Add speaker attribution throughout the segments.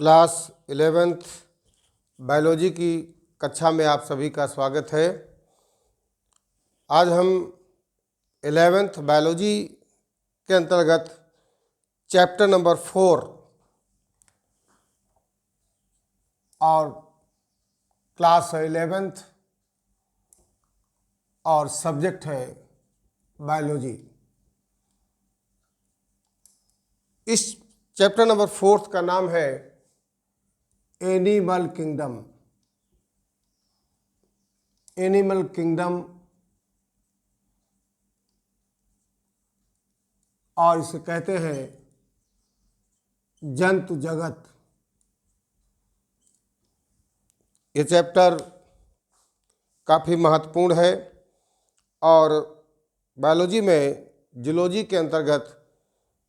Speaker 1: Class 11th biology की कक्षा में आप सभी का स्वागत है। आज हम 11th बायोलॉजी के अंतर्गत चैप्टर नंबर 4 और क्लास 11th और सब्जेक्ट है बायोलॉजी। इस चैप्टर नंबर 4 का नाम है एनिमल किंगडम। एनिमल किंगडम और इसे कहते हैं जंतु जगत। ये चैप्टर काफ़ी महत्वपूर्ण है और बायोलॉजी में जूलॉजी के अंतर्गत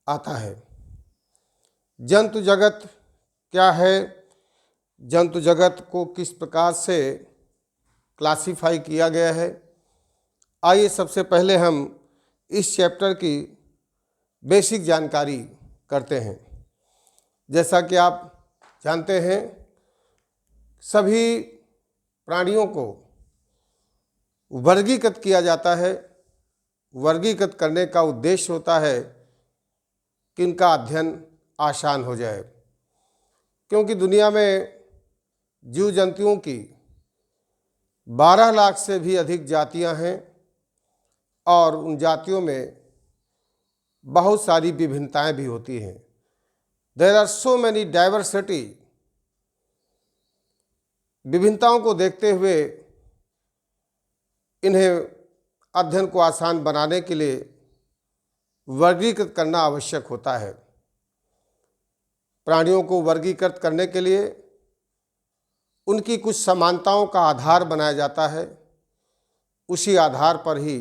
Speaker 1: आता है। जंतु जगत क्या है, जंतु जगत को किस प्रकार से क्लासिफाई किया गया है, आइए सबसे पहले हम इस चैप्टर की बेसिक जानकारी करते हैं। जैसा कि आप जानते हैं, सभी प्राणियों को वर्गीकृत किया जाता है। वर्गीकृत करने का उद्देश्य होता है कि इनका अध्ययन आसान हो जाए, क्योंकि दुनिया में जीव जंतुओं की 12 लाख से भी अधिक जातियां हैं और उन जातियों में बहुत सारी विभिन्नताएं भी होती हैं। There are so many diversity. विभिन्नताओं को देखते हुए इन्हें अध्ययन को आसान बनाने के लिए वर्गीकृत करना आवश्यक होता है। प्राणियों को वर्गीकृत करने के लिए उनकी कुछ समानताओं का आधार बनाया जाता है। उसी आधार पर ही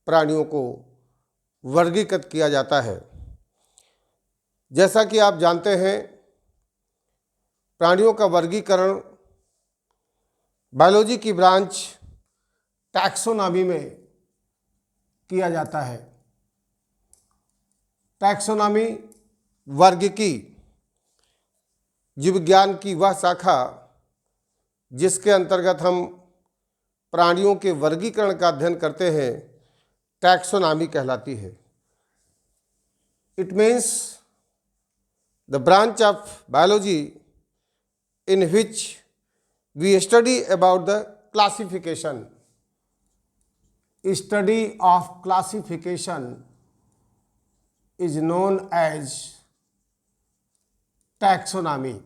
Speaker 1: प्राणियों को वर्गीकृत किया जाता है। जैसा कि आप जानते हैं, प्राणियों का वर्गीकरण बायोलॉजी की ब्रांच टैक्सोनॉमी में किया जाता है। टैक्सोनॉमी वर्गीकी जीव विज्ञान की वह शाखा जिसके अंतर्गत हम प्राणियों के वर्गीकरण का अध्ययन करते हैं, टैक्सोनॉमी कहलाती है। It means the branch of biology in which we study about the classification. Study of classification is known as taxonomy.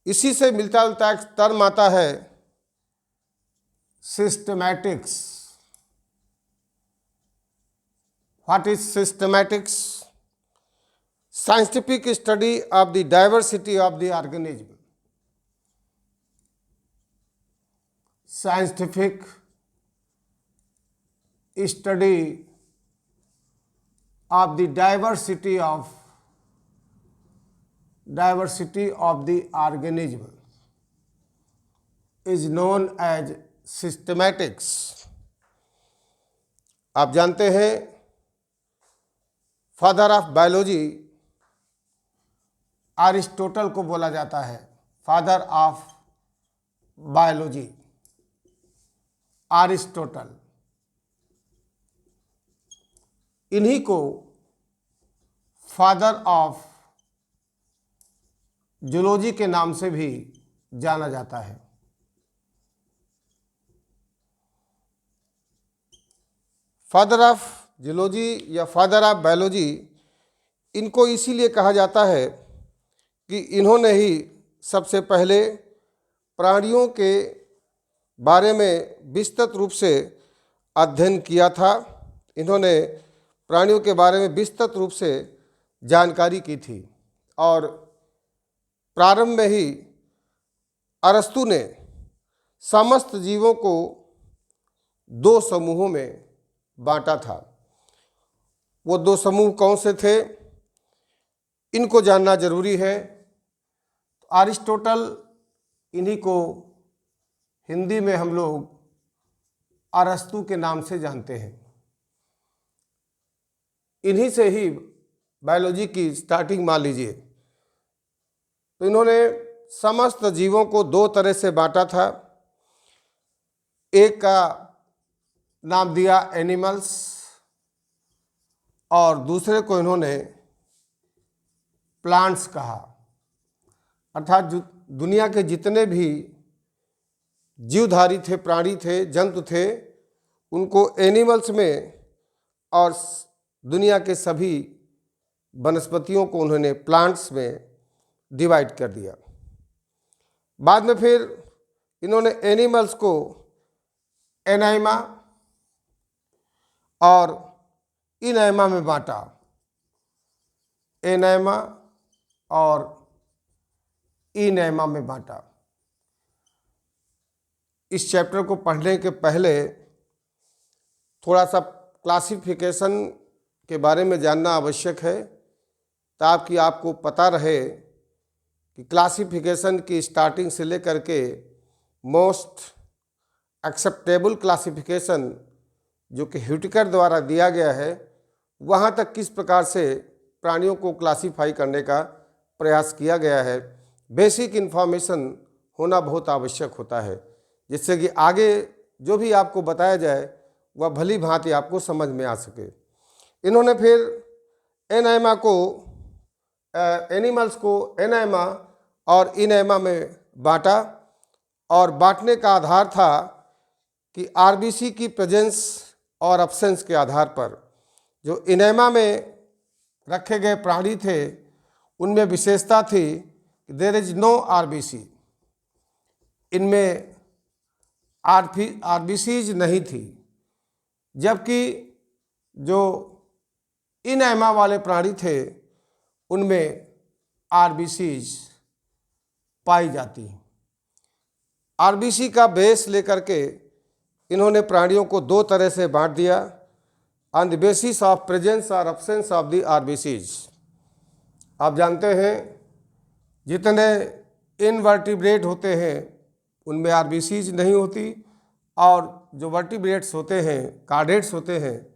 Speaker 1: इसी से मिलता जुलता एक टर्म आता है systematics. What is systematics? Scientific study of the diversity of the organism. Scientific study of the diversity of the organism is known as systematics। आप जानते हैं, फादर ऑफ बायोलॉजी अरिस्टोटल को बोला जाता है। Father of biology Aristotle. इन्हीं को father of zoology के नाम से भी जाना जाता है। फादर ऑफ जूलॉजी या फादर ऑफ बायोलॉजी, इनको इसीलिए कहा जाता है कि इन्होंने ही सबसे पहले प्राणियों के बारे में विस्तृत रूप से अध्ययन किया था। इन्होंने प्राणियों के बारे में विस्तृत रूप से जानकारी की थी और प्रारंभ में ही अरस्तु ने समस्त जीवों को 2 समूहों में बांटा था। वो 2 समूह कौन से थे, इनको जानना जरूरी है। अरिस्टोटल, इन्हीं को हिंदी में हम लोग अरस्तु के नाम से जानते हैं। इन्हीं से ही बायोलॉजी की स्टार्टिंग मान लीजिए। तो इन्होंने समस्त जीवों को दो तरह से बांटा था। एक का नाम दिया एनिमल्स और दूसरे को इन्होंने प्लांट्स कहा। अर्थात दुनिया के जितने भी जीवधारी थे, प्राणी थे, जंतु थे, उनको एनिमल्स में और दुनिया के सभी वनस्पतियों को उन्होंने प्लांट्स में डिवाइड कर दिया। बाद में फिर इन्होंने एनिमल्स को एनाइमा और इनैमा में बांटा। एनाइमा और इनैमा में बांटा। इस चैप्टर को पढ़ने के पहले थोड़ा सा क्लासिफिकेशन के बारे में जानना आवश्यक है, ताकि आपको पता रहे कि क्लासिफिकेशन की स्टार्टिंग से लेकर के मोस्ट एक्सेप्टेबल क्लासिफिकेशन जो कि ह्यूटिकर द्वारा दिया गया है, वहाँ तक किस प्रकार से प्राणियों को क्लासिफाई करने का प्रयास किया गया है। बेसिक इन्फॉर्मेशन होना बहुत आवश्यक होता है, जिससे कि आगे जो भी आपको बताया जाए वह भली भांति आपको समझ में आ सके। इन्होंने फिर एनाइमा को एनिमल्स को एनाइमा और इनैमा में बांटा, और बांटने का आधार था कि आरबीसी की प्रेजेंस और एब्सेंस के आधार पर जो इनैमा में रखे गए प्राणी थे उनमें विशेषता थी कि देयर इज नो आरबीसी, इनमें आरबीसीज नहीं थी, जबकि जो इनैमा वाले प्राणी थे उनमें आरबीसीज पाई जाती। आरबीसी का बेस लेकर के इन्होंने प्राणियों को दो तरह से बांट दिया, on the basis of presence और एब्सेंस ऑफ द आरबीसीज। आप जानते हैं जितने इनवर्टिब्रेट होते हैं उनमें आरबीसीज नहीं होती, और जो वर्टिब्रेट्स होते हैं, कार्डेट्स होते हैं,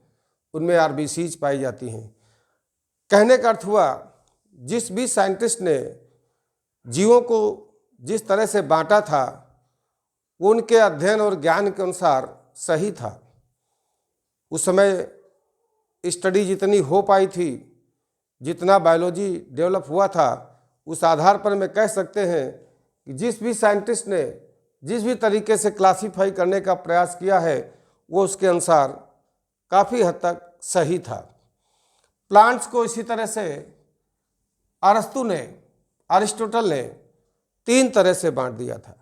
Speaker 1: उनमें आरबीसीज पाई जाती हैं। कहने का अर्थ हुआ, जिस भी साइंटिस्ट ने जीवों को जिस तरह से बांटा था वो उनके अध्ययन और ज्ञान के अनुसार सही था। उस समय स्टडी जितनी हो पाई थी, जितना बायोलॉजी डेवलप हुआ था, उस आधार पर मैं कह सकते हैं कि जिस भी साइंटिस्ट ने जिस भी तरीके से क्लासीफाई करने का प्रयास किया है वो उसके अनुसार काफ़ी हद तक सही था। प्लांट्स को इसी तरह से अरिस्टोटल ने तीन तरह से बांट दिया था।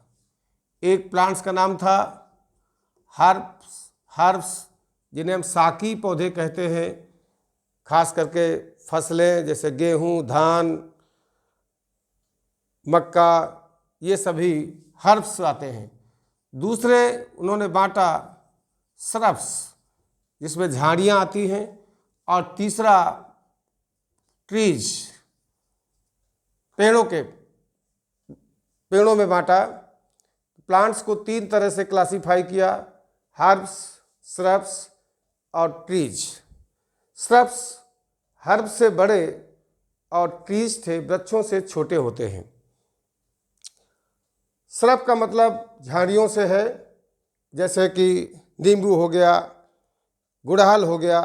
Speaker 1: एक प्लांट्स का नाम था हर्ब्स, जिन्हें हम साकी पौधे कहते हैं, खास करके फसलें जैसे गेहूं, धान, मक्का, ये सभी हर्ब्स आते हैं। दूसरे उन्होंने बांटा श्रब्स, जिसमें झाड़ियाँ आती हैं, और तीसरा ट्रीज, पेड़ों में बांटा। प्लांट्स को तीन तरह से क्लासिफाई किया, हर्ब्स, श्रब्स और ट्रीज। श्रब्स हर्ब से बड़े और ट्रीज थे वृक्षों से छोटे होते हैं। श्रब का मतलब झाड़ियों से है, जैसे कि नींबू हो गया, गुड़हल हो गया,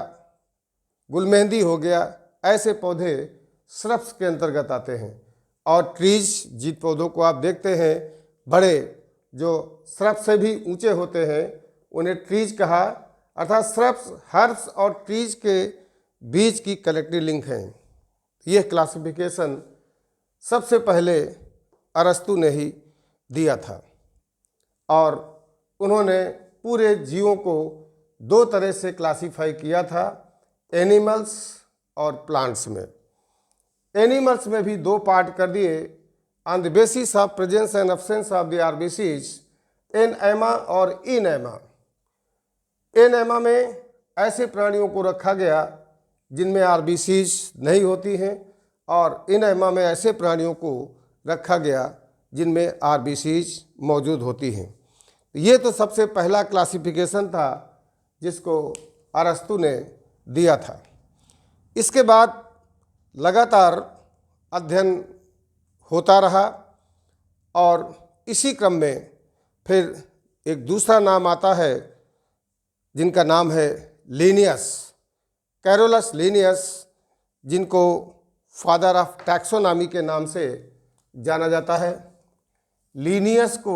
Speaker 1: गुलमेहंदी हो गया, ऐसे पौधे श्रब्स के अंतर्गत आते हैं। और ट्रीज, जिन पौधों को आप देखते हैं बड़े, जो श्रब से भी ऊंचे होते हैं, उन्हें ट्रीज कहा। अर्थात श्रब्स, हर्ब्स और ट्रीज के बीच की कलेक्टिव लिंक है। यह क्लासिफिकेशन सबसे पहले अरस्तु ने ही दिया था, और उन्होंने पूरे जीवों को दो तरह से क्लासिफाई किया था, एनिमल्स और प्लांट्स में। एनिमल्स में भी दो पार्ट कर दिए, on the basis of presence and absence of the RBCs, एनएमा और इनएमा। एनएमा में ऐसे प्राणियों को रखा गया जिनमें आरबीसीज नहीं होती हैं, और इनएमा में ऐसे प्राणियों को रखा गया जिनमें आरबीसीज मौजूद होती हैं। ये तो सबसे पहला क्लासिफिकेशन था जिसको अरस्तु ने दिया था। इसके बाद लगातार अध्ययन होता रहा। और इसी क्रम में फिर एक दूसरा नाम आता है जिनका नाम है लिनियस, कैरोलस लिनियस, जिनको फादर ऑफ टैक्सोनॉमी के नाम से जाना जाता है। लिनियस को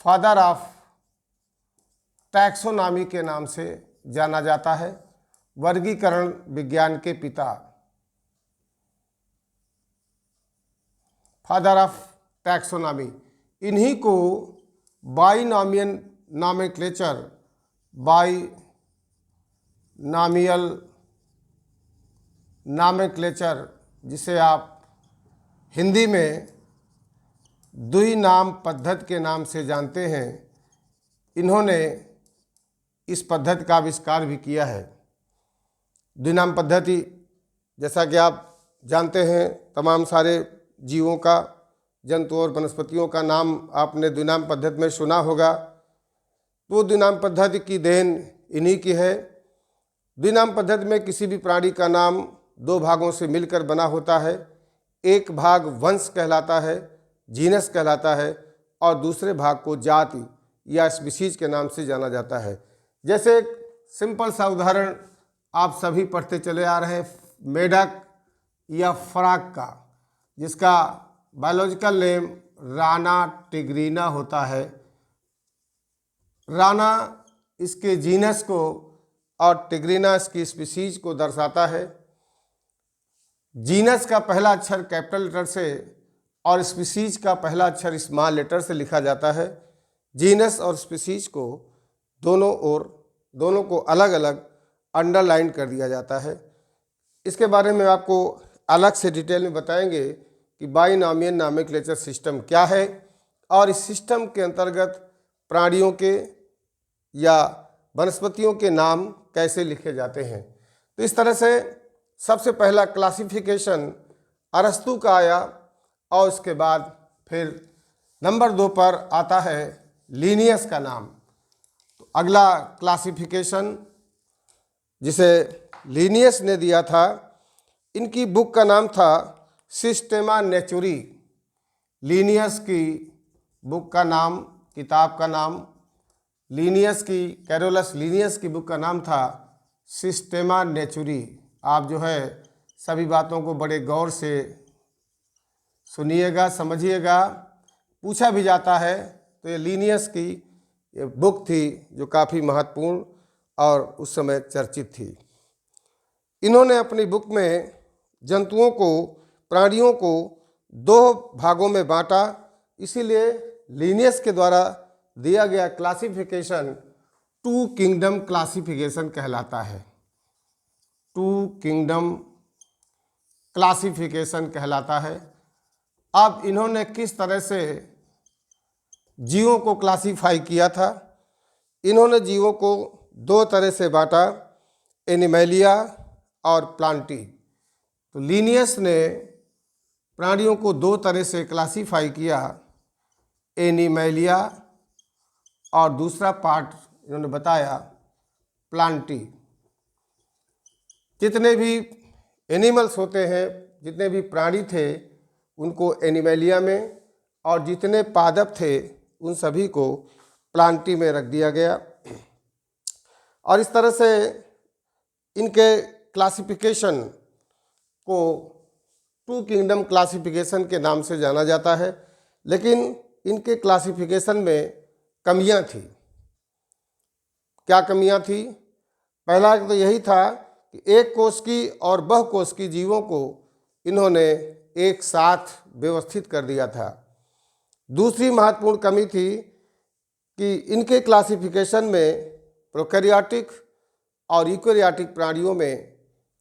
Speaker 1: फादर ऑफ टैक्सोनॉमी के नाम से जाना जाता है, वर्गीकरण विज्ञान के पिता, फादर ऑफ टैक्सोनॉमी। इन्हीं को बाइनॉमियल नॉमेनक्लेचर, बाइनॉमियल नॉमेनक्लेचर, जिसे आप हिंदी में द्विनाम पद्धति के नाम से जानते हैं, इन्होंने इस पद्धति का आविष्कार भी किया है। द्विनाम पद्धति, जैसा कि आप जानते हैं, तमाम सारे जीवों का, जंतु और वनस्पतियों का नाम आपने द्विनाम पद्धति में सुना होगा। तो द्विनाम पद्धति की देन इन्हीं की है। द्विनाम पद्धति में किसी भी प्राणी का नाम दो भागों से मिलकर बना होता है। एक भाग वंश कहलाता है, जीनस कहलाता है, और दूसरे भाग को जाति या स्पीशीज के नाम से जाना जाता है। जैसे एक सिंपल सा उदाहरण आप सभी पढ़ते चले आ रहे हैं, मेढक या फ्रॉग का, जिसका बायोलॉजिकल नेम राना टिग्रीना होता है। राना इसके जीनस को और टिग्रीना इसकी स्पीशीज को दर्शाता है। जीनस का पहला अक्षर कैपिटल लेटर से और स्पीशीज का पहला अक्षर स्मॉल लेटर से लिखा जाता है। जीनस और स्पीशीज को दोनों को अलग अलग अंडरलाइन कर दिया जाता है। इसके बारे में आपको अलग से डिटेल में बताएंगे कि बाइनॉमियल नॉमेनक्लेचर सिस्टम क्या है और इस सिस्टम के अंतर्गत प्राणियों के या वनस्पतियों के नाम कैसे लिखे जाते हैं। तो इस तरह से सबसे पहला क्लासिफिकेशन अरस्तु का आया और उसके बाद फिर नंबर 2 पर आता है लिनियस का नाम। तो अगला क्लासिफिकेशन जिसे लिनियस ने दिया था, इनकी बुक का नाम था सिस्टेमा नेचुरी। लिनियस की बुक का नाम, किताब का नाम, लिनियस की, कैरोलस लिनियस की बुक का नाम था सिस्टेमा नेचुरी। आप जो है सभी बातों को बड़े गौर से सुनिएगा, समझिएगा। पूछा भी जाता है तो ये लिनियस की ये बुक थी जो काफ़ी महत्वपूर्ण और उस समय चर्चित थी। इन्होंने अपनी बुक में जंतुओं को, प्राणियों को 2 भागों में बांटा, इसीलिए लिनियस के द्वारा दिया गया क्लासिफिकेशन 2 किंगडम क्लासिफिकेशन कहलाता है। 2 किंगडम क्लासिफिकेशन कहलाता है। अब इन्होंने किस तरह से जीवों को क्लासिफाई किया था? इन्होंने जीवों को 2 तरह से बांटा, एनिमैलिया और प्लांटी। तो लिनियस ने प्राणियों को 2 तरह से क्लासिफाई किया, एनिमैलिया और दूसरा पार्ट इन्होंने बताया प्लांटी। जितने भी एनिमल्स होते हैं, जितने भी प्राणी थे, उनको एनिमैलिया में, और जितने पादप थे उन सभी को प्लांटी में रख दिया गया। और इस तरह से इनके क्लासिफिकेशन को 2 किंगडम क्लासिफिकेशन के नाम से जाना जाता है। लेकिन इनके क्लासिफिकेशन में कमियां थी। क्या कमियां थी? पहला तो यही था कि एक कोशिकी और बहुकोशिकीय जीवों को इन्होंने एक साथ व्यवस्थित कर दिया था। दूसरी महत्वपूर्ण कमी थी कि इनके क्लासिफिकेशन में प्रोकैरियोटिक और यूकैरियोटिक प्राणियों में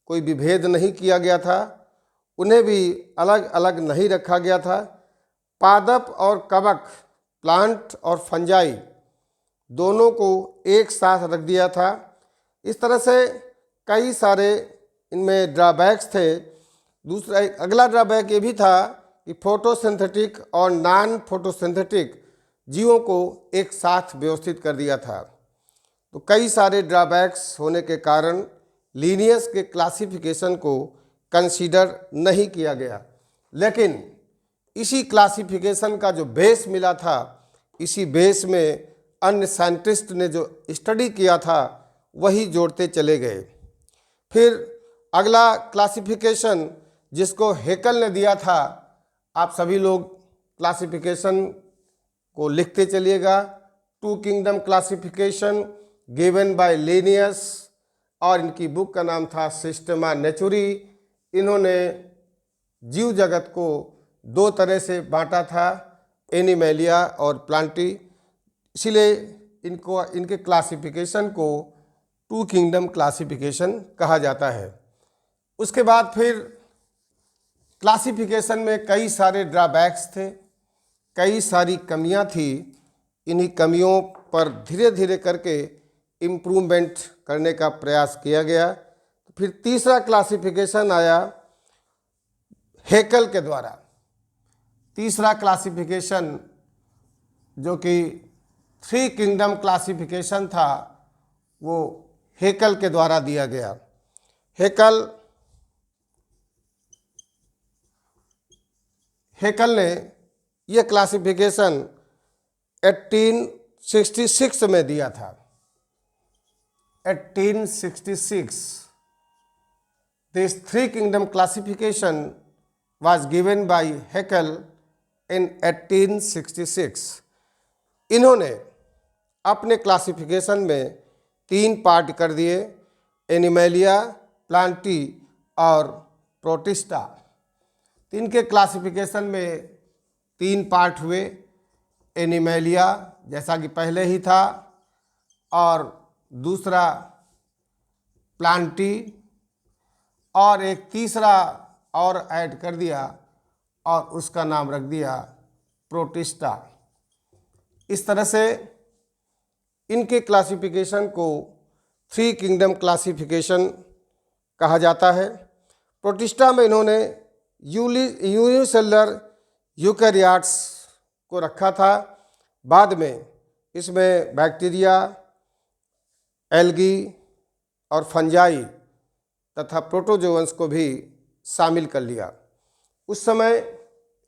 Speaker 1: कोई विभेद नहीं किया गया था, उन्हें भी अलग अलग नहीं रखा गया था। पादप और कवक, प्लांट और फंजाई, दोनों को एक साथ रख दिया था। इस तरह से कई सारे इनमें ड्रॉबैक्स थे। दूसरा अगला ड्रॉबैक ये भी था कि फोटोसिंथेटिक और नॉन फोटोसिंथेटिक जीवों को एक साथ व्यवस्थित कर दिया था। तो कई सारे ड्रॉबैक्स होने के कारण लीनियस के क्लासिफिकेशन को कंसीडर नहीं किया गया। लेकिन इसी क्लासिफिकेशन का जो बेस मिला था, इसी बेस में अन्य साइंटिस्ट ने जो स्टडी किया था वही जोड़ते चले गए। फिर अगला क्लासिफिकेशन जिसको हेकल ने दिया था, आप सभी लोग क्लासिफिकेशन को लिखते चलिएगा। Two kingdom classification given by Linnaeus, और इनकी बुक का नाम था सिस्टेमा नेचुरी। इन्होंने जीव जगत को दो तरह से बांटा था, एनिमेलिया और प्लांटी। इसीलिए इनके क्लासिफिकेशन को टू किंगडम क्लासिफिकेशन कहा जाता है। उसके बाद फिर क्लासिफिकेशन में कई सारे ड्रॉबैक्स थे, कई सारी कमियां थी। इन्हीं कमियों पर धीरे धीरे करके इम्प्रूवमेंट करने का प्रयास किया गया। फिर तीसरा क्लासिफिकेशन आया हेकल के द्वारा। तीसरा क्लासिफिकेशन जो कि थ्री किंगडम क्लासिफिकेशन था, वो हेकल के द्वारा दिया गया। हेकल ने यह क्लासिफिकेशन 1866 में दिया था। 1866 this three kingdom classification was given by Haeckel in 1866। इन्होंने अपने क्लासिफिकेशन में तीन पार्ट कर दिए, एनिमेलिया, प्लांटी और प्रोटिस्टा। इनके क्लासिफिकेशन में तीन पार्ट हुए, एनिमेलिया जैसा कि पहले ही था, और दूसरा प्लांटी, और एक तीसरा और ऐड कर दिया और उसका नाम रख दिया प्रोटिस्टा। इस तरह से इनके क्लासिफिकेशन को थ्री किंगडम क्लासिफिकेशन कहा जाता है। प्रोटिस्टा में इन्होंने यूनिसेलुलर यूकैरियोट्स को रखा था। बाद में इसमें बैक्टीरिया, एल्गी और फंजाई तथा प्रोटोजोअन्स को भी शामिल कर लिया। उस समय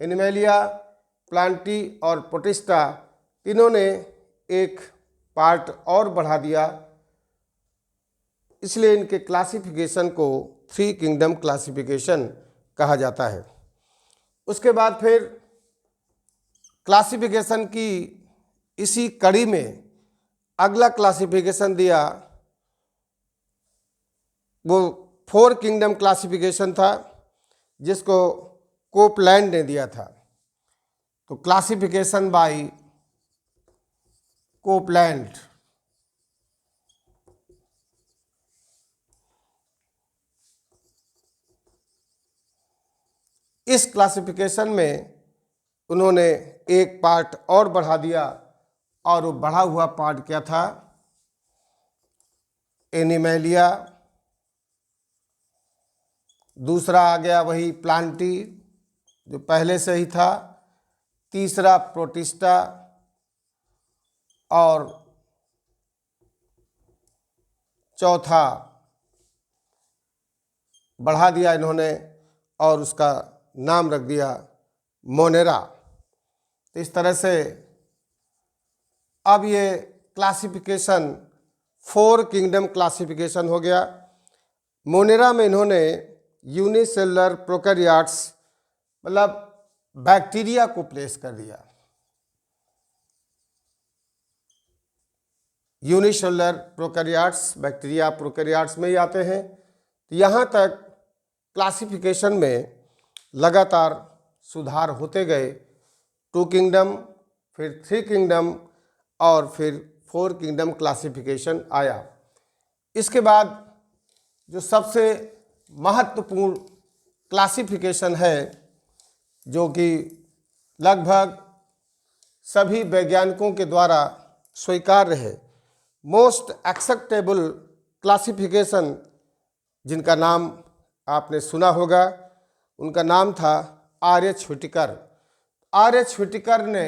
Speaker 1: एनिमेलिया, प्लांटी और प्रोटिस्टा तीनों ने एक पार्ट और बढ़ा दिया, इसलिए इनके क्लासिफिकेशन को थ्री किंगडम क्लासिफिकेशन कहा जाता है। उसके बाद फिर क्लासिफिकेशन की इसी कड़ी में अगला क्लासिफिकेशन दिया, वो फोर किंगडम क्लासिफिकेशन था जिसको कोपलैंड ने दिया था। तो क्लासिफिकेशन बाय कोपलैंड, इस क्लासिफिकेशन में उन्होंने एक पार्ट और बढ़ा दिया, और वो बढ़ा हुआ पार्ट क्या था, एनिमेलिया, दूसरा आ गया वही प्लांटी जो पहले से ही था, तीसरा प्रोटिस्टा, और चौथा बढ़ा दिया इन्होंने और उसका नाम रख दिया मोनेरा। तो इस तरह से अब ये क्लासिफिकेशन फोर किंगडम क्लासिफिकेशन हो गया। मोनेरा में इन्होंने यूनिसेलुलर प्रोकैरियोट्स मतलब बैक्टीरिया को प्लेस कर दिया। यूनिसेलुलर प्रोकैरियोट्स बैक्टीरिया प्रोकैरियोट्स में ही आते हैं। तो यहाँ तक क्लासिफिकेशन में लगातार सुधार होते गए। टू किंगडम, फिर थ्री किंगडम और फिर फोर किंगडम क्लासिफिकेशन आया। इसके बाद जो सबसे महत्वपूर्ण क्लासिफिकेशन है, जो कि लगभग सभी वैज्ञानिकों के द्वारा स्वीकार्य है, मोस्ट एक्सेप्टेबल क्लासिफिकेशन, जिनका नाम आपने सुना होगा, उनका नाम था आर.एच. व्हिटेकर। आर.एच. व्हिटेकर ने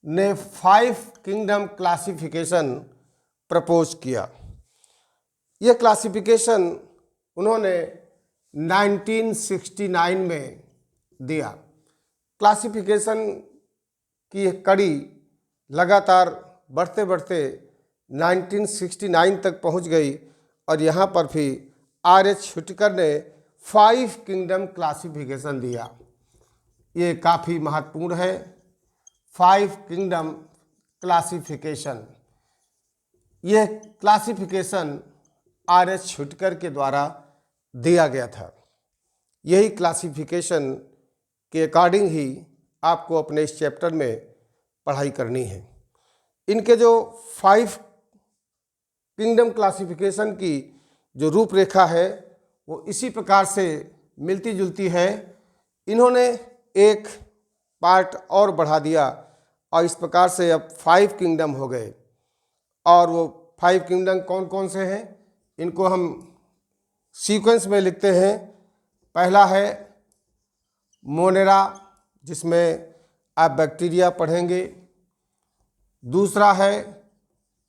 Speaker 1: ने 5 किंगडम क्लासिफिकेशन प्रपोज किया। यह क्लासिफिकेशन उन्होंने 1969 में दिया। क्लासिफिकेशन की कड़ी लगातार बढ़ते बढ़ते 1969 तक पहुंच गई और यहाँ पर भी आर.एच. हुटकर ने 5 किंगडम क्लासिफिकेशन दिया। ये काफ़ी महत्वपूर्ण है। 5 किंगडम क्लासिफिकेशन, यह क्लासिफिकेशन आर.एच. हुटकर के द्वारा दिया गया था। यही क्लासिफिकेशन के अकॉर्डिंग ही आपको अपने इस चैप्टर में पढ़ाई करनी है। इनके जो 5 किंगडम क्लासिफिकेशन की जो रूपरेखा है वो इसी प्रकार से मिलती जुलती है। इन्होंने एक पार्ट और बढ़ा दिया और इस प्रकार से अब 5 किंगडम हो गए। और वो 5 किंगडम कौन कौन से हैं, इनको हम सीक्वेंस में लिखते हैं। पहला है मोनेरा, जिसमें आप बैक्टीरिया पढ़ेंगे। दूसरा है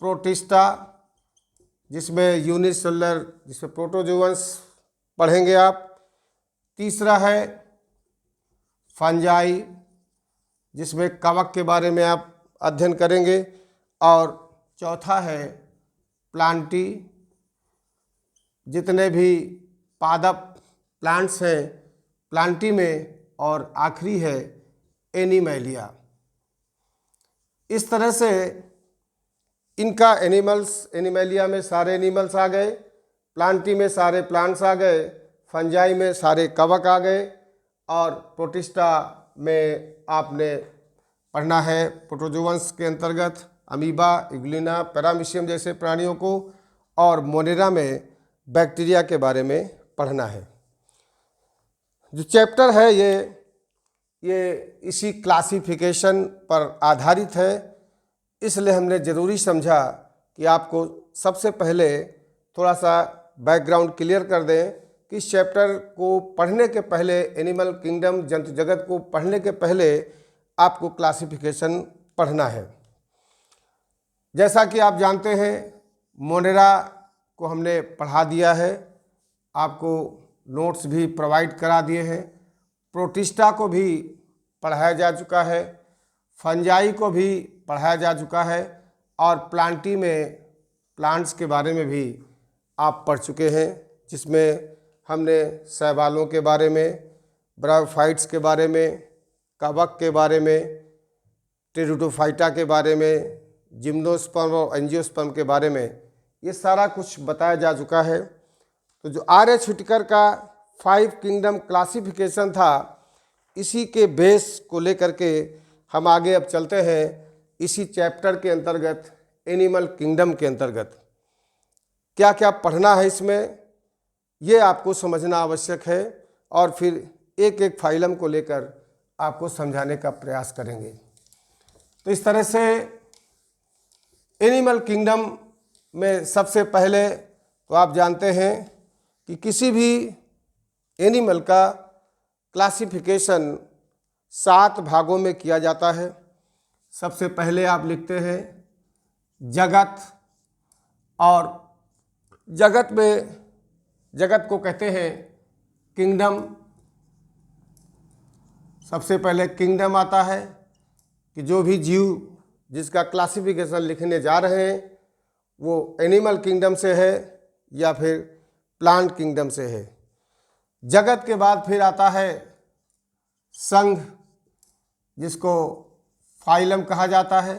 Speaker 1: प्रोटिस्टा, जिसमें यूनिसेलुलर, जिसमें प्रोटोजोअन्स पढ़ेंगे आप। तीसरा है फंजाई, जिसमें कवक के बारे में आप अध्ययन करेंगे। और चौथा है प्लांटी, जितने भी पादप प्लांट्स हैं प्लांटी में। और आखिरी है एनिमैलिया। इस तरह से इनका एनिमैलिया में सारे एनिमल्स आ गए, प्लांटी में सारे प्लांट्स आ गए, फंजाई में सारे कवक आ गए और प्रोटिस्टा में आपने पढ़ना है प्रोटोजोअन्स के अंतर्गत अमीबा, इग्लिना, पैरामीशियम जैसे प्राणियों को। और मोनेरा में बैक्टीरिया के बारे में पढ़ना है। जो चैप्टर है ये इसी क्लासिफिकेशन पर आधारित है, इसलिए हमने ज़रूरी समझा कि आपको सबसे पहले थोड़ा सा बैकग्राउंड क्लियर कर दें कि इस चैप्टर को पढ़ने के पहले, एनिमल किंगडम, जंतु जगत को पढ़ने के पहले आपको क्लासिफिकेशन पढ़ना है। जैसा कि आप जानते हैं मोनेरा को हमने पढ़ा दिया है, आपको नोट्स भी प्रोवाइड करा दिए हैं। प्रोटिस्टा को भी पढ़ाया जा चुका है, फंजाई को भी पढ़ाया जा चुका है और प्लांटी में प्लांट्स के बारे में भी आप पढ़ चुके हैं, जिसमें हमने शैवालों के बारे में, ब्रायोफाइट्स के बारे में, कवक के बारे में, टेरिडोफाइटा के बारे में, जिम्नोस्पर्म और एंजियोस्पर्म के बारे में ये सारा कुछ बताया जा चुका है। तो जो आर.एच. हुटकर का 5 किंगडम क्लासिफिकेशन था, इसी के बेस को लेकर के हम आगे अब चलते हैं इसी चैप्टर के अंतर्गत, एनिमल किंगडम के अंतर्गत। क्या क्या पढ़ना है इसमें, ये आपको समझना आवश्यक है और फिर एक एक फाइलम को लेकर आपको समझाने का प्रयास करेंगे। तो इस तरह से एनिमल किंगडम में सबसे पहले तो आप जानते हैं कि किसी भी एनिमल का क्लासिफिकेशन 7 भागों में किया जाता है। सबसे पहले आप लिखते हैं जगत, और जगत को कहते हैं किंगडम। सबसे पहले किंगडम आता है कि जो भी जीव जिसका क्लासिफिकेशन लिखने जा रहे हैं वो एनिमल किंगडम से है या फिर प्लांट किंगडम से है। जगत के बाद फिर आता है संघ, जिसको फाइलम कहा जाता है।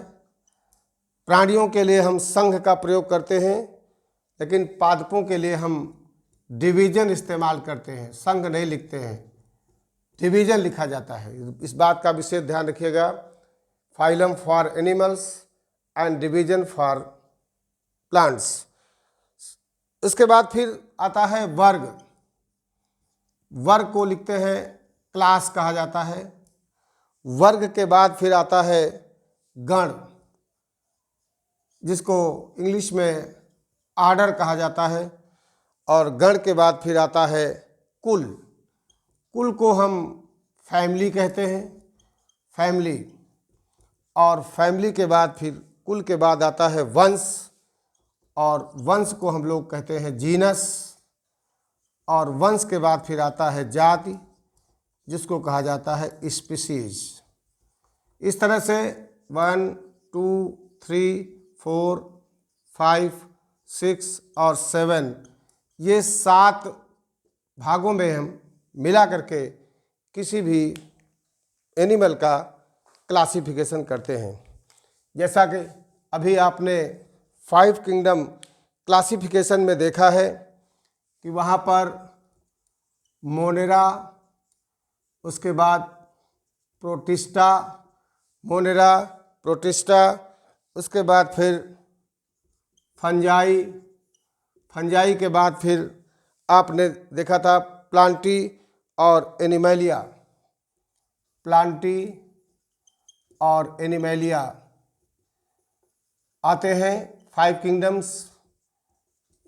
Speaker 1: प्राणियों के लिए हम संघ का प्रयोग करते हैं, लेकिन पादपों के लिए हम डिवीजन इस्तेमाल करते हैं, संघ नहीं लिखते हैं, डिवीजन लिखा जाता है। इस बात का विशेष ध्यान रखिएगा। Phylum for animals and division for plants. इसके बाद फिर आता है वर्ग। वर्ग को लिखते हैं क्लास कहा जाता है। वर्ग के बाद फिर आता है गण, जिसको इंग्लिश में आर्डर कहा जाता है। और गण के बाद फिर आता है कुल। कुल को हम फैमिली कहते हैं, फैमिली। और फैमिली के बाद फिर कुल के बाद आता है वंश, और वंश को हम लोग कहते हैं जीनस, और वंश के बाद फिर आता है जाति, जिसको कहा जाता है स्पीसीज। इस तरह से 1, 2, 3, 4, 5, 6 और 7 ये 7 भागों में हम मिला करके किसी भी एनिमल का क्लासिफिकेशन करते हैं। जैसा कि अभी आपने 5 किंगडम क्लासिफिकेशन में देखा है कि वहाँ पर मोनेरा, उसके बाद प्रोटिस्टा, मोनेरा, प्रोटिस्टा, उसके बाद फिर फंजाई, फंजाई के बाद फिर आपने देखा था प्लांटी और एनिमैलिया, प्लांटी और एनिमैलिया आते हैं। 5 किंगडम्स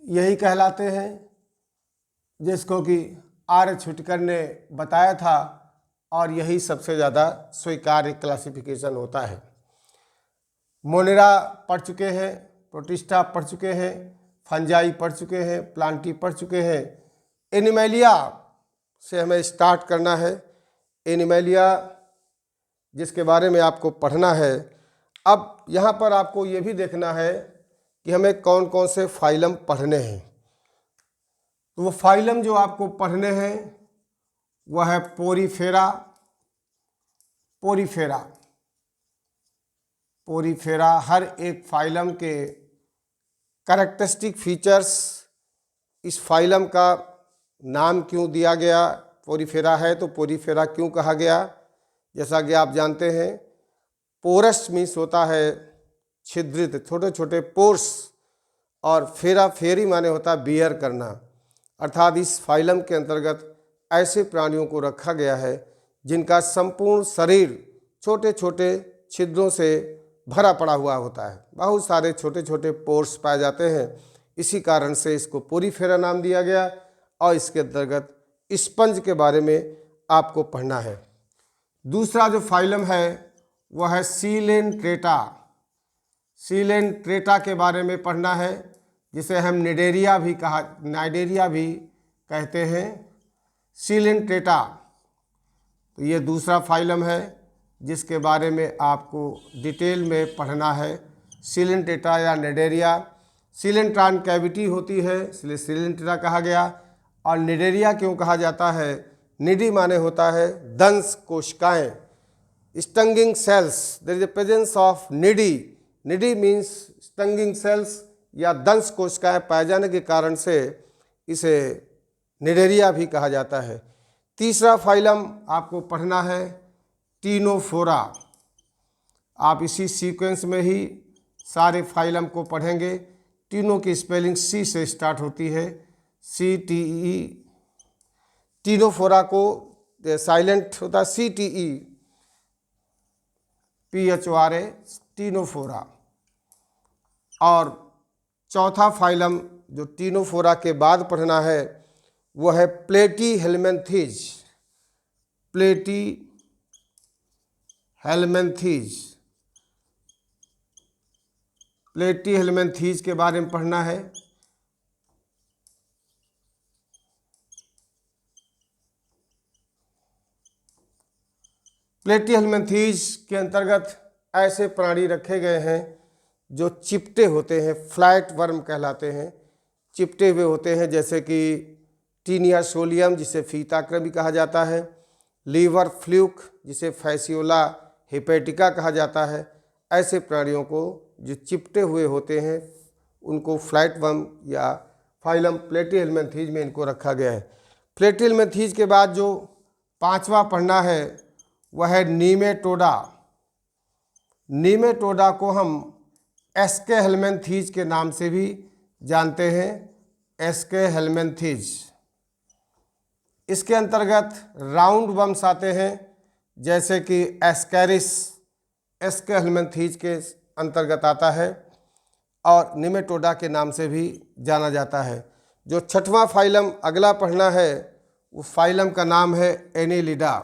Speaker 1: यही कहलाते हैं, जिसको कि आर्यभट्ट ने बताया था, और यही सबसे ज़्यादा स्वीकार्य क्लासिफिकेशन होता है। मोनेरा पढ़ चुके हैं, प्रोटिस्टा पढ़ चुके हैं, फंजाई पढ़ चुके हैं, प्लांटी पढ़ चुके हैं। एनिमैलिया से हमें स्टार्ट करना है। एनिमैलिया जिसके बारे में आपको पढ़ना है। अब यहाँ पर आपको ये भी देखना है कि हमें कौन कौन से फाइलम पढ़ने हैं। तो वो फाइलम जो आपको पढ़ने हैं वह है पोरीफेरा, पोरीफेरा, पोरीफेरा। हर एक फाइलम के कैरेक्टरिस्टिक फीचर्स, इस फाइलम का नाम क्यों दिया गया, पोरीफेरा है तो पोरीफेरा क्यों कहा गया। जैसा कि आप जानते हैं पोरस मीन्स होता है छिद्रित, छोटे छोटे पोर्स, और फेरा फेरी माने होता है बियर करना। अर्थात इस फाइलम के अंतर्गत ऐसे प्राणियों को रखा गया है जिनका संपूर्ण शरीर छोटे छोटे छिद्रों से भरा पड़ा हुआ होता है। बहुत सारे छोटे छोटे पोर्स पाए जाते हैं, इसी कारण से इसको पोरीफेरा नाम दिया गया। और इसके अंतर्गत स्पंज के बारे में आपको पढ़ना है। दूसरा जो फाइलम है वह है सीलेंट्रेटा। सीलेंट्रेटा के बारे में पढ़ना है, जिसे हम नाइडेरिया भी कहते हैं। सीलेंट्रेटा तो ये दूसरा फाइलम है जिसके बारे में आपको डिटेल में पढ़ना है। सीलेंट्रेटा या नाइडेरिया, सीलेंट्रान कैविटी होती है इसलिए सीलेंट्रेटा कहा गया। और नाइडेरिया क्यों कहा जाता है, निडी माने होता है दंश कोशिकाएं, stinging cells. There is a presence of cnidae, cnidae means stinging cells या दंश कोशिकाएं पाए जाने के कारण से इसे नाइडेरिया भी कहा जाता है। तीसरा फाइलम आपको पढ़ना है टीनोफोरा। आप इसी सीक्वेंस में ही सारे फाइलम को पढ़ेंगे। टीनो की स्पेलिंग सी से स्टार्ट होती है, CTE। टीनोफोरा को साइलेंट होता है CTE, PHORA, टीनोफोरा। और चौथा फाइलम जो टीनोफोरा के बाद पढ़ना है वह है प्लेटीहेल्मिन्थीज, प्लेटीहेल्मिन्थीज, प्लेटीहेल्मिन्थीज के बारे में पढ़ना है। प्लेटीहेल्मिन्थीज के अंतर्गत ऐसे प्राणी रखे गए हैं जो चिपटे होते हैं, फ्लैट वर्म कहलाते हैं, चिपटे हुए होते हैं, जैसे कि टीनिया सोलियम जिसे फीताकृमि कहा जाता है, लीवर फ्लूक जिसे फैसियोला हिपैटिका कहा जाता है। ऐसे प्राणियों को जो चिपटे हुए होते हैं उनको फ्लैट वर्म या फाइलम प्लेटीहेल्मिन्थीज में इनको रखा गया है। प्लेटीहेल्मिन्थीज के बाद जो पांचवा पढ़ना है वह है नीमेटोडा। नीमेटोडा को हम एस्केहेल्मिन्थीज के नाम से भी जानते हैं, एस्केहेल्मिन्थीज। इसके अंतर्गत राउंड वर्म्स आते हैं जैसे कि एस्कैरिस, एस्केहेल्मिन्थीज के अंतर्गत आता है और नीमेटोडा के नाम से भी जाना जाता है। जो छठवां फाइलम अगला पढ़ना है वो फाइलम का नाम है एनीलिडा।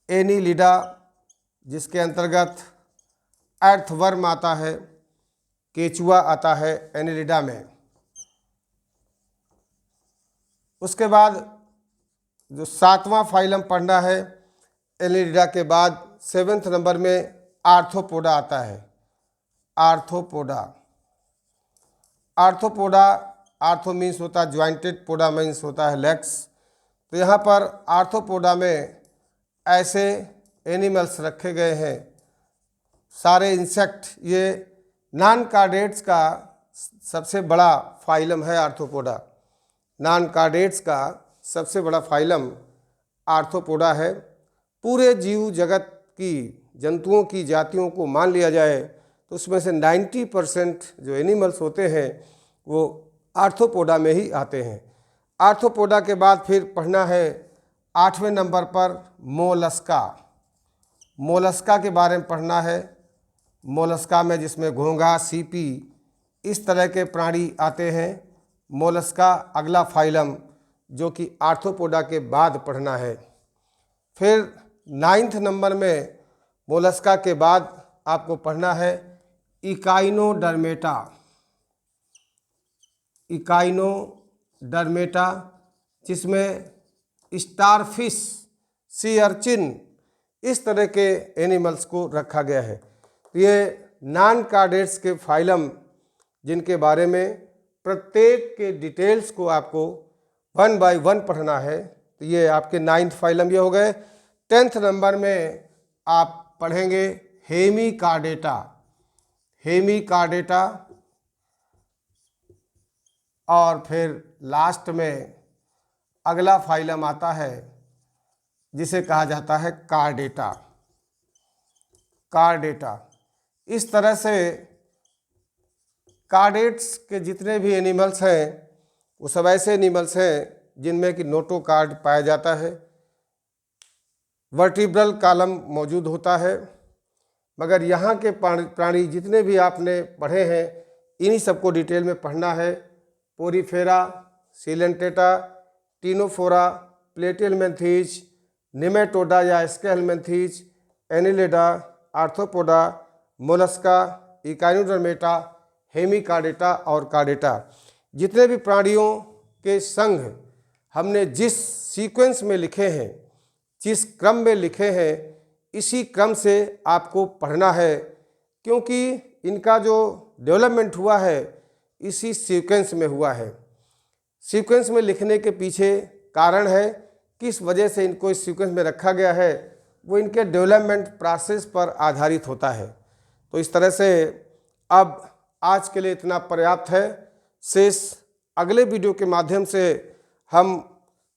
Speaker 1: एनीलिडा जिसके अंतर्गत अर्थवर्म आता है, केचुआ आता है एनिलिडा में। उसके बाद जो 7वां फाइलम पढ़ना है एनिलिडा के बाद 7वें नंबर में आर्थ्रोपोडा आता है। आर्थ्रोपोडा, आर्थ्रोपोडा, आर्थो मीन्स होता है ज्वाइंटेड, पोडा मीन्स होता है लेग्स। तो यहाँ पर आर्थ्रोपोडा में ऐसे एनिमल्स रखे गए हैं, सारे इंसेक्ट। ये नॉन कार्डेट्स का सबसे बड़ा फाइलम है आर्थ्रोपोडा। नॉन कार्डेट्स का सबसे बड़ा फाइलम आर्थ्रोपोडा है। पूरे जीव जगत की जंतुओं की जातियों को मान लिया जाए तो उसमें से 90% जो एनिमल्स होते हैं वो आर्थ्रोपोडा में ही आते हैं। आर्थ्रोपोडा के बाद फिर पढ़ना है 8वें नंबर पर मोलस्का। मोलस्का के बारे में पढ़ना है। मोलस्का में जिसमें घोंघा, सीपी, इस तरह के प्राणी आते हैं। मोलस्का अगला फाइलम जो कि आर्थ्रोपोडा के बाद पढ़ना है। फिर 9th नंबर में मोलस्का के बाद आपको पढ़ना है इकाइनोडर्मेटा। इकाइनोडर्मेटा जिसमें स्टारफिश, सी अर्चिन, इस तरह के एनिमल्स को रखा गया है। तो ये नॉन कार्डेट्स के फाइलम जिनके बारे में प्रत्येक के डिटेल्स को आपको 1 बाय 1 पढ़ना है। तो ये आपके 9th फाइलम ये हो गए। 10th नंबर में आप पढ़ेंगे हेमिकार्डेटा। हेमिकार्डेटा, और फिर लास्ट में अगला फाइलम आता है जिसे कहा जाता है कार्डेटा। कार्डेटा, इस तरह से कार्डेट्स के जितने भी एनिमल्स हैं वो सब ऐसे एनिमल्स हैं जिनमें कि नोटोकार्ड पाया जाता है। वर्टिब्रल कॉलम मौजूद होता है। मगर यहाँ के प्राणी जितने भी आपने पढ़े हैं इन्हीं सबको डिटेल में पढ़ना है। Porifera, Coelenterata, Ctenophora, Platyhelminthes, Nematoda या Aschelminthes, Annelida, Arthropoda, Mollusca, Echinodermata, Hemichordata और कार्डेटा, जितने भी प्राणियों के संघ हमने जिस सीक्वेंस में लिखे हैं, जिस क्रम में लिखे हैं, इसी क्रम से आपको पढ़ना है। क्योंकि इनका जो डेवलपमेंट हुआ है इसी सीक्वेंस में हुआ है। सीक्वेंस में लिखने के पीछे कारण है, किस वजह से इनको इस सीक्वेंस में रखा गया है, वो इनके डेवलपमेंट प्रोसेस पर आधारित होता है। तो इस तरह से अब आज के लिए इतना पर्याप्त है। शेष अगले वीडियो के माध्यम से हम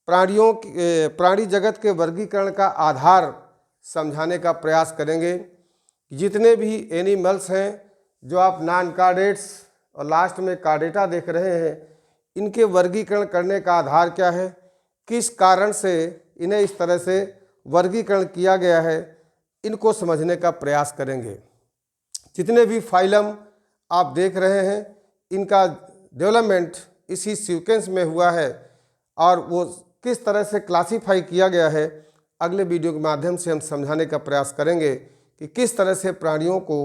Speaker 1: प्राणी जगत के वर्गीकरण का आधार समझाने का प्रयास करेंगे। जितने भी एनिमल्स हैं जो आप नॉन कार्डेट्स और लास्ट में कार्डेटा देख रहे हैं, इनके वर्गीकरण करने का आधार क्या है, किस कारण से इन्हें इस तरह से वर्गीकरण किया गया है, इनको समझने का प्रयास करेंगे। जितने भी फाइलम आप देख रहे हैं इनका डेवलपमेंट इसी सीक्वेंस में हुआ है और वो किस तरह से क्लासीफाई किया गया है, अगले वीडियो के माध्यम से हम समझाने का प्रयास करेंगे कि किस तरह से प्राणियों को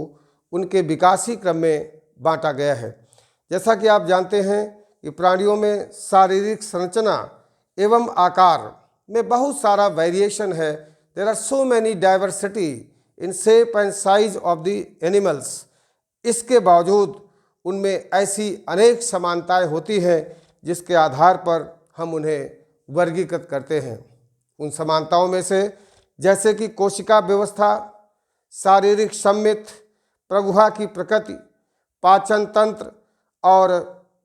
Speaker 1: उनके विकासी क्रम में बांटा गया है। जैसा कि आप जानते हैं कि प्राणियों में शारीरिक संरचना एवं आकार में बहुत सारा वेरिएशन है। There are so many diversity in shape and size of the animals. इसके बावजूद उनमें ऐसी अनेक समानताएं होती हैं जिसके आधार पर हम उन्हें वर्गीकृत करते हैं। उन समानताओं में से जैसे कि कोशिका व्यवस्था, शारीरिक सम्मित, प्रगुहा की प्रकृति, पाचन तंत्र और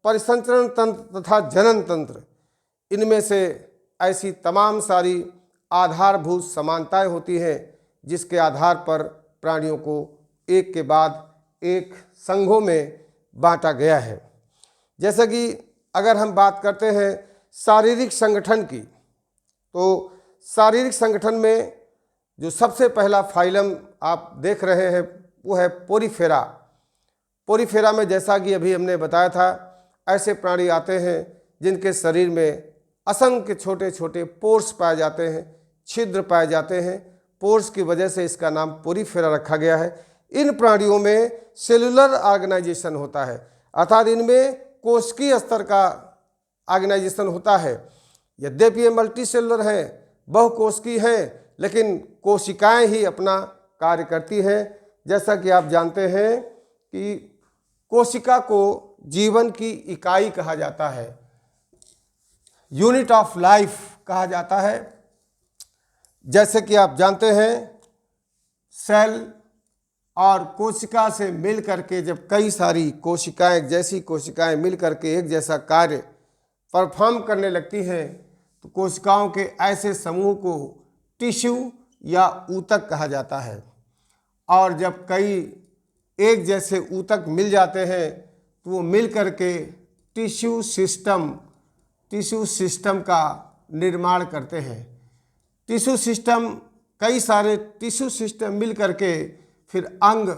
Speaker 1: परिसंचरण तंत्र तथा जनन तंत्र, इनमें से ऐसी तमाम सारी आधारभूत समानताएं होती हैं जिसके आधार पर प्राणियों को एक के बाद एक संघों में बांटा गया है। जैसे कि अगर हम बात करते हैं शारीरिक संगठन की, तो शारीरिक संगठन में जो सबसे पहला फाइलम आप देख रहे हैं वो है पोरीफेरा। पोरीफेरा में जैसा कि अभी हमने बताया था, ऐसे प्राणी आते हैं जिनके शरीर में असंख्य छोटे छोटे पोर्स पाए जाते हैं, छिद्र पाए जाते हैं। पोर्स की वजह से इसका नाम पोरीफेरा रखा गया है। इन प्राणियों में सेलुलर ऑर्गेनाइजेशन होता है, अर्थात इनमें कोशिकीय स्तर का ऑर्गेनाइजेशन होता है। यद्यपि ये मल्टी सेलुलर हैं, बहुकोशिकीय हैं, लेकिन कोशिकाएं ही अपना कार्य करती हैं। जैसा कि आप जानते हैं कि कोशिका को जीवन की इकाई कहा जाता है, यूनिट ऑफ लाइफ कहा जाता है। जैसे कि आप जानते हैं, सेल और कोशिका से मिल करके जब कई सारी कोशिकाएं, एक जैसी कोशिकाएं मिल करके एक जैसा कार्य परफॉर्म करने लगती हैं तो कोशिकाओं के ऐसे समूह को टिश्यू या ऊतक कहा जाता है। और जब कई एक जैसे ऊतक मिल जाते हैं तो वो मिल करके टिश्यू सिस्टम का निर्माण करते हैं। टिश्यू सिस्टम, कई सारे टिश्यू सिस्टम मिल करके फिर अंग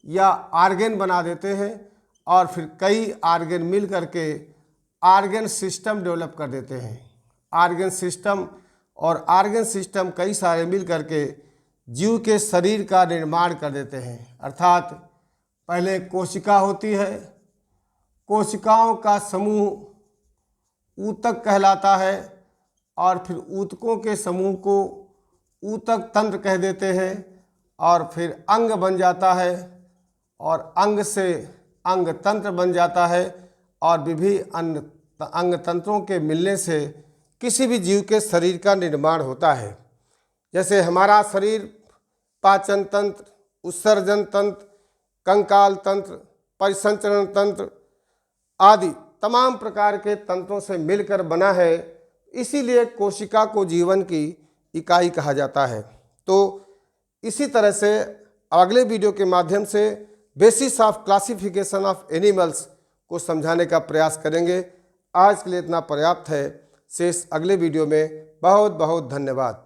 Speaker 1: या आर्गन बना देते हैं और फिर कई आर्गन मिल करके आर्गन सिस्टम डेवलप कर देते हैं। आर्गन सिस्टम कई सारे मिल करके जीव के शरीर का निर्माण कर देते हैं। अर्थात पहले कोशिका होती है, कोशिकाओं का समूह ऊतक कहलाता है और फिर ऊतकों के समूह को ऊतक तंत्र कह देते हैं और फिर अंग बन जाता है और अंग से अंग तंत्र बन जाता है और विभिन्न अंग तंत्रों के मिलने से किसी भी जीव के शरीर का निर्माण होता है। जैसे हमारा शरीर पाचन तंत्र, उत्सर्जन तंत्र, कंकाल तंत्र, परिसंचरण तंत्र आदि तमाम प्रकार के तंत्रों से मिलकर बना है, इसीलिए कोशिका को जीवन की इकाई कहा जाता है। तो इसी तरह से अगले वीडियो के माध्यम से basis of classification of animals को समझाने का प्रयास करेंगे। आज के लिए इतना पर्याप्त है। शेष अगले वीडियो में। बहुत बहुत धन्यवाद।